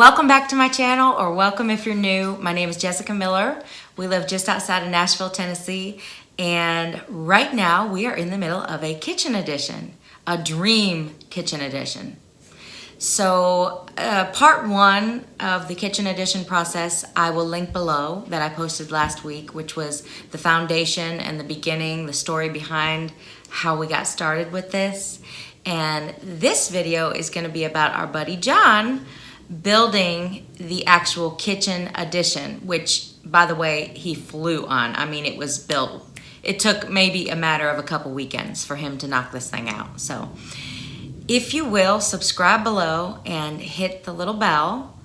Welcome back to my channel, or welcome if you're new. My name is Jessica Miller. We live just outside of Nashville, Tennessee, and right now we are in the middle of a kitchen addition, a dream kitchen addition. So part one of the kitchen addition process I will link below, that I posted last week, which was the foundation and the beginning, the story behind how we got started with this. And this video is going to be about our buddy John building the actual kitchen addition, which, by the way, he flew on. I mean, it was built. It took maybe a matter of a couple weekends for him to knock this thing out. So if you will, subscribe below and hit the little bell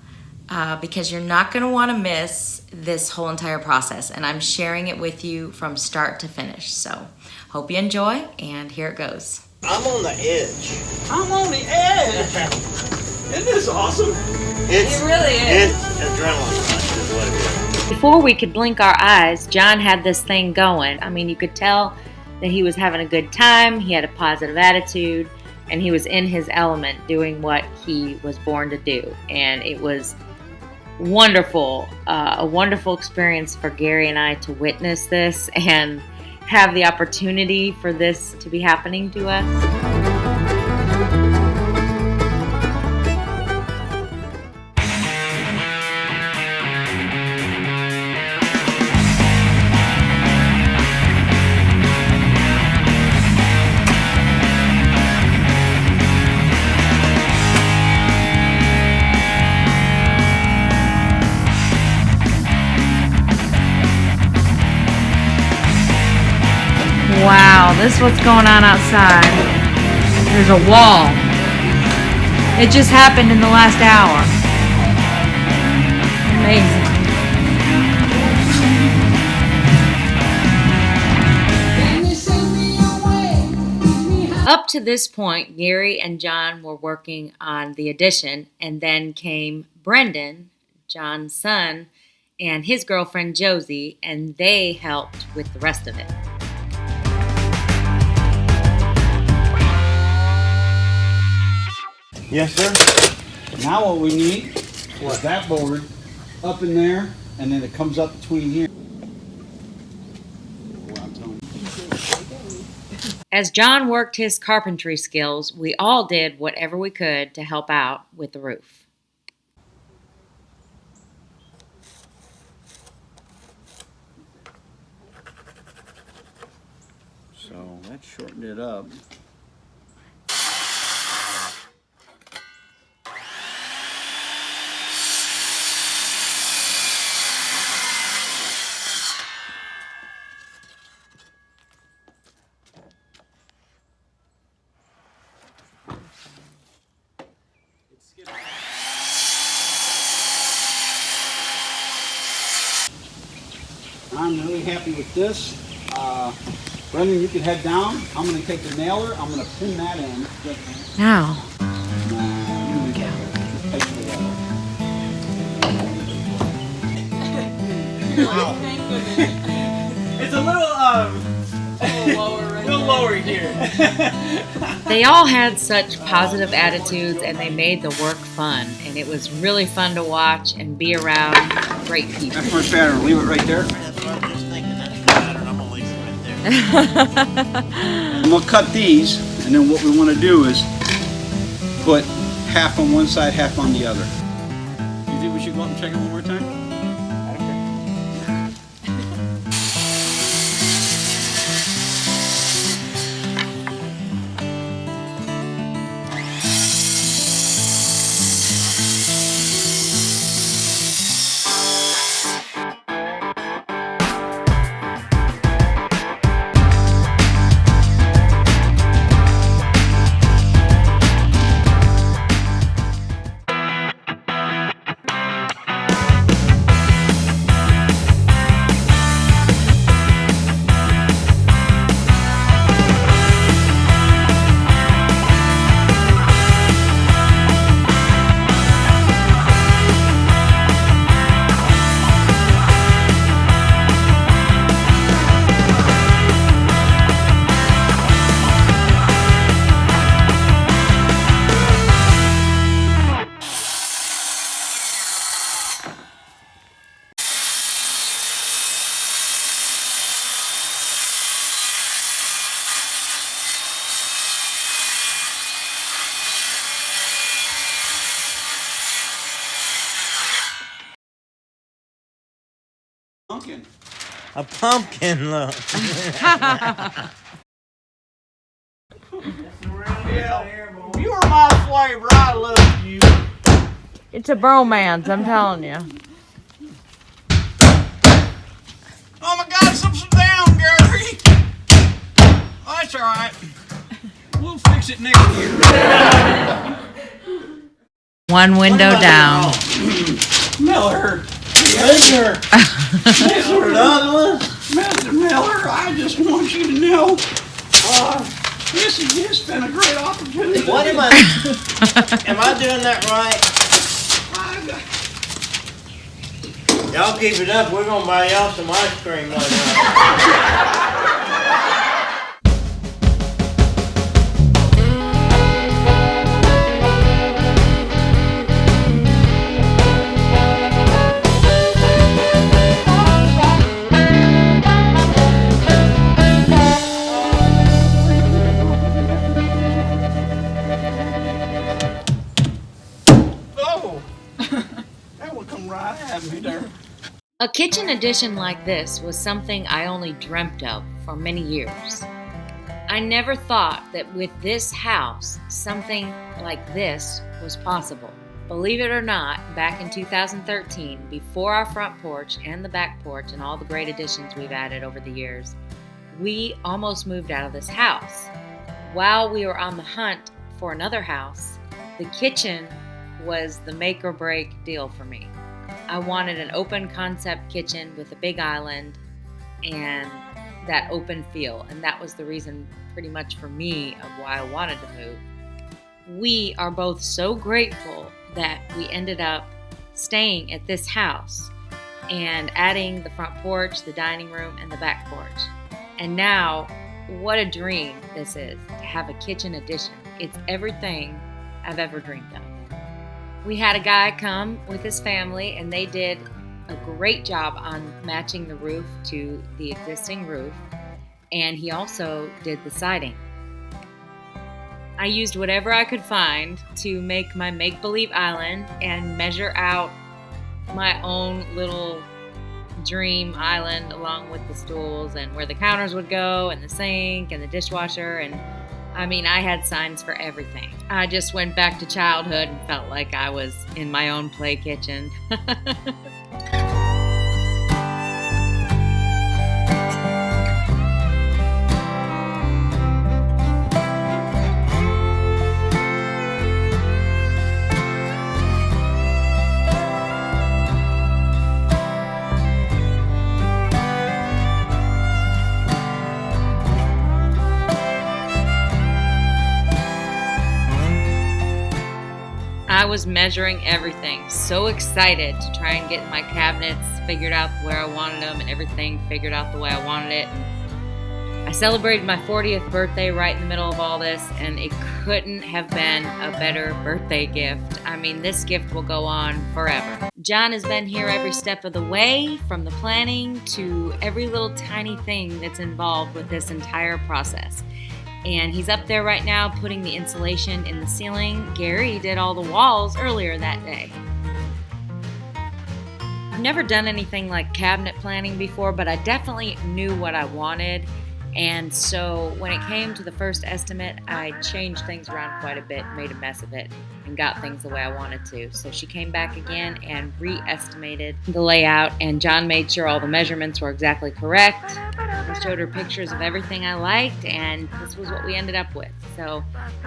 because you're not going to want to miss this whole entire process. And I'm sharing it with you from start to finish. So hope you enjoy, and here it goes. I'm on the edge. I'm on the edge. Isn't this awesome? It really is. It's adrenaline rush is what it is. Before we could blink our eyes, John had this thing going. I mean, you could tell that he was having a good time. He had a positive attitude, and he was in his element doing what he was born to do. And it was wonderful, a wonderful experience for Gary and I to witness this and have the opportunity for this to be happening to us. Wow, this is what's going on outside. There's a wall. It just happened in the last hour. Amazing. Up to this point, Gary and John were working on the addition, and then came Brendan, John's son, and his girlfriend Josie, and they helped with the rest of it. Yes, sir. Now what we need is that board up in there, and then it comes up between here. As John worked his carpentry skills, we all did whatever we could to help out with the roof. So that shortened it up. I'm really happy with this. Brendan, you can head down. I'm going to take the nailer. I'm going to pin that in. Now. It's a little lower here. They all had such positive attitudes, and they made the work fun. And it was really fun to watch and be around great people. That's my pattern. Leave it right there. That's what I'm just thinking. That's the pattern. I'm gonna leave it right there. And we'll cut these, and then what we want to do is put half on one side, half on the other. You think we should go up and check it one more time? I don't care. pumpkin. A pumpkin, look. Yeah, you are my flavor. I love you. It's a bromance, I'm telling you. Oh my God, something's down, Gary. Oh, that's all right. We'll fix it next year. One window down. Miller. Miller. Mr. Miller, I just want you to know, this has just been a great opportunity. What am I doing that right? Y'all keep it up. We're gonna buy y'all some ice cream one night. That would come right at me there. A kitchen addition like this was something I only dreamt of for many years. I never thought that with this house, something like this was possible. Believe it or not, back in 2013, before our front porch and the back porch and all the great additions we've added over the years, we almost moved out of this house. While we were on the hunt for another house, the kitchen was the make or break deal for me. I wanted an open concept kitchen with a big island and that open feel, and that was the reason pretty much for me of why I wanted to move. We are both so grateful that we ended up staying at this house and adding the front porch, the dining room, and the back porch. And now, what a dream this is, to have a kitchen addition. It's everything I've ever dreamed of. We had a guy come with his family and they did a great job on matching the roof to the existing roof, and he also did the siding. I used whatever I could find to make my make-believe island and measure out my own little dream island along with the stools and where the counters would go and the sink and the dishwasher, and I mean, I had signs for everything. I just went back to childhood and felt like I was in my own play kitchen. I was measuring everything, so excited to try and get my cabinets figured out where I wanted them and everything figured out the way I wanted it. And I celebrated my 40th birthday right in the middle of all this, and it couldn't have been a better birthday gift. I mean, this gift will go on forever. John has been here every step of the way, from the planning to every little tiny thing that's involved with this entire process. And he's up there right now putting the insulation in the ceiling. Gary did all the walls earlier that day. I've never done anything like cabinet planning before, but I definitely knew what I wanted. And so when it came to the first estimate, I changed things around quite a bit, made a mess of it, and got things the way I wanted to. So she came back again and re-estimated the layout, and John made sure all the measurements were exactly correct. I showed her pictures of everything I liked, and this was what we ended up with. So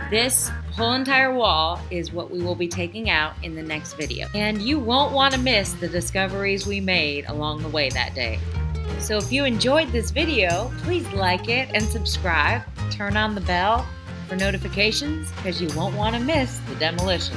this whole entire wall is what we will be taking out in the next video. And you won't want to miss the discoveries we made along the way that day. So if you enjoyed this video, please like it and subscribe. Turn on the bell for notifications because you won't want to miss the demolition.